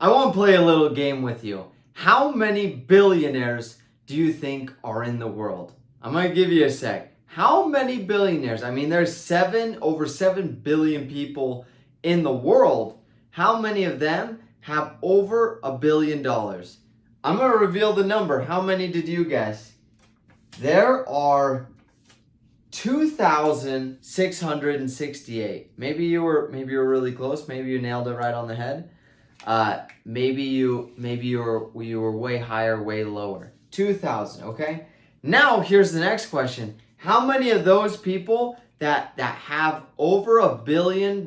I want to play a little game with you. How many billionaires do you think are in the world? I'm going to give you a sec. How many billionaires? I mean, there's over 7 billion people in the world. How many of them have over $1 billion? I'm going to reveal the number. How many did you guess? There are 2,668. Maybe you were really close. Maybe you nailed it right on the head. Maybe you were way higher, way lower. 2,000, okay? Now here's the next question. How many of those people that have over $1 billion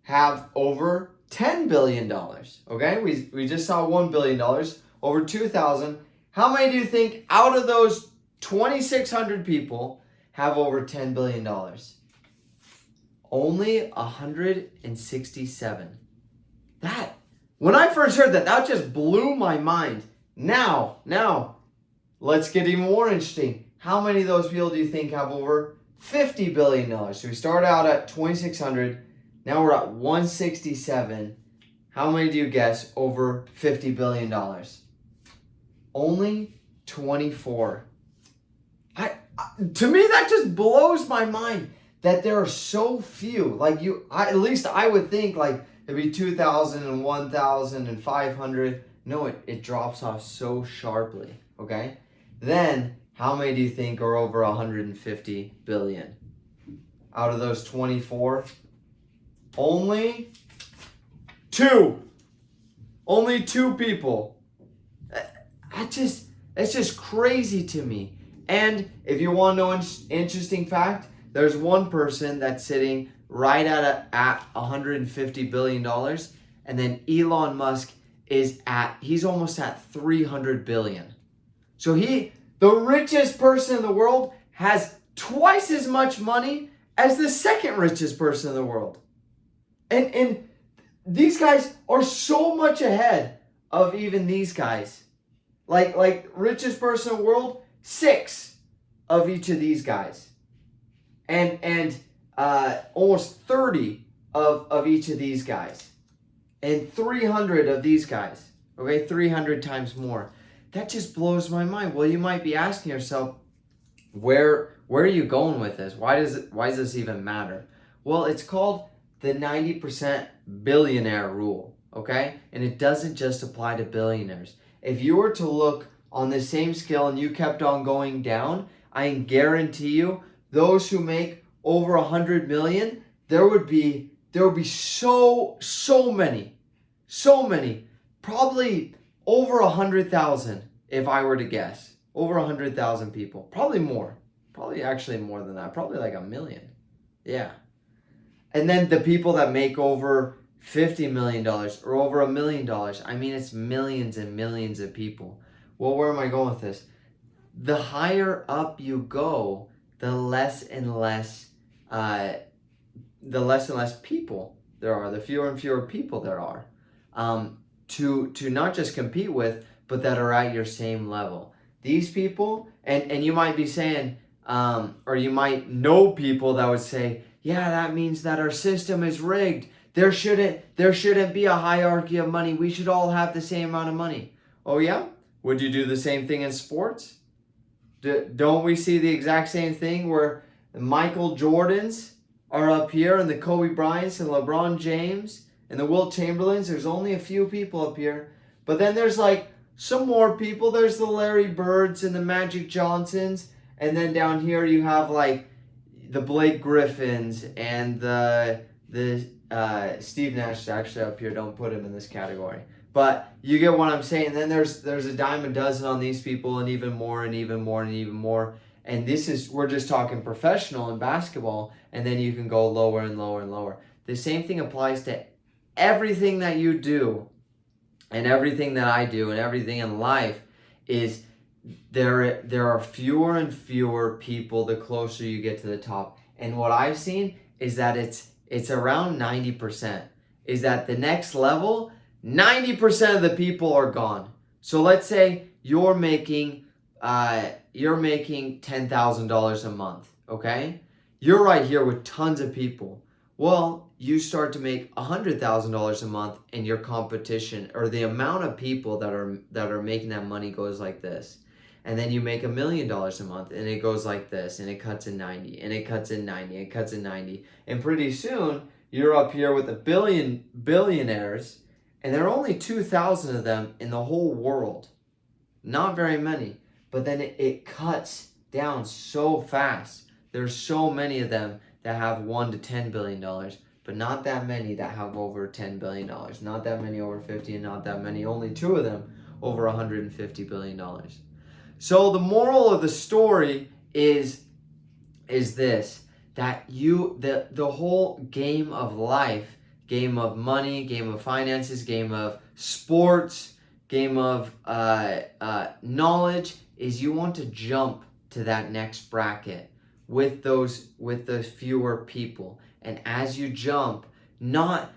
have over $10 billion? Okay? We just saw $1 billion, over 2,000. How many do you think out of those 2,600 people have over $10 billion? Only 167. When I first heard that just blew my mind. Now, let's get even more interesting. How many of those people do you think have over $50 billion? So we started out at 2,600. Now we're at 167. How many do you guess over $50 billion? Only 24. To me, that just blows my mind that there are so few. At least I would think it'd be 2,000 and 1,000 and 500. No, it drops off so sharply, okay? Then, how many do you think are over 150 billion? Out of those 24, only 2. Only 2 people. It's just crazy to me. And if you want to know an interesting fact, there's one person that's sitting right at $150 billion. And then Elon Musk he's almost at 300 billion. So the richest person in the world, has twice as much money as the second richest person in the world. And these guys are so much ahead of even these guys. Like richest person in the world, 6 of each of these guys. And almost 30 of each of these guys. And 300 of these guys. Okay, 300 times more. That just blows my mind. Well, you might be asking yourself, where are you going with this? Why does this even matter? Well, it's called the 90% billionaire rule, okay? And it doesn't just apply to billionaires. If you were to look on the same scale and you kept on going down, I guarantee you, those who make over 100 million, there would be so many, probably over 100,000 if I were to guess. Over 100,000 people, probably more, probably actually more than that, probably like 1 million. Yeah. And then the people that make over $50 million or over $1 million, I mean, it's millions and millions of people. Well, where am I going with this? The higher up you go, the less and less people there are, the fewer and fewer people there are to not just compete with, but that are at your same level. These people, and you might be saying, or you might know people that would say, yeah, that means that our system is rigged. There shouldn't be a hierarchy of money. We should all have the same amount of money. Oh yeah? Would you do the same thing in sports? Don't we see the exact same thing where the Michael Jordans are up here and the Kobe Bryants and LeBron James and the Wilt Chamberlains? There's only a few people up here. But then there's some more people. There's the Larry Birds and the Magic Johnsons. And then down here you have the Blake Griffins and the Steve Nash is actually up here. Don't put him in this category. But you get what I'm saying. Then there's a dime a dozen on these people, and even more and even more and even more. And we're just talking professional in basketball, and then you can go lower and lower and lower. The same thing applies to everything that you do and everything that I do and everything in life. Is there are fewer and fewer people the closer you get to the top. And what I've seen is that it's around 90%. Is that the next level, 90% of the people are gone. So let's say you're making $10,000 a month, okay? You're right here with tons of people. Well, you start to make $100,000 a month, and your competition, or the amount of people that are making that money, goes like this. And then you make $1,000,000 a month, and it goes like this, and it cuts in 90, and it cuts in 90, and it cuts in 90. And pretty soon, you're up here with billionaires, and there are only 2,000 of them in the whole world. Not very many. But then it cuts down so fast. There's so many of them that have $1 to $10 billion, but not that many that have over $10 billion. Not that many over 50, and not that many, only 2 of them over $150 billion. So the moral of the story is this, that the whole game of life, game of money, game of finances, game of sports, game of knowledge, is you want to jump to that next bracket with those fewer people. And as you jump, not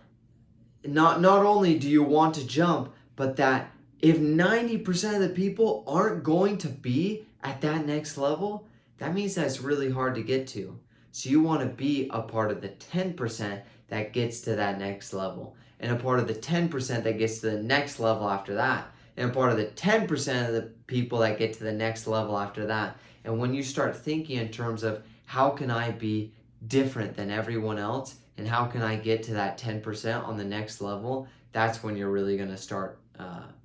only do you want to jump, but that if 90% of the people aren't going to be at that next level, that means that's really hard to get to. So you want to be a part of the 10% that gets to that next level, and a part of the 10% that gets to the next level after that, and a part of the 10% of the people that get to the next level after that. And when you start thinking in terms of how can I be different than everyone else, and how can I get to that 10% on the next level, that's when you're really going to start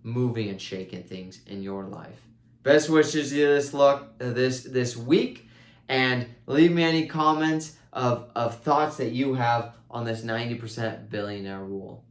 moving and shaking things in your life. Best wishes to you this week, and leave me any comments of thoughts that you have on this 90% billionaire rule.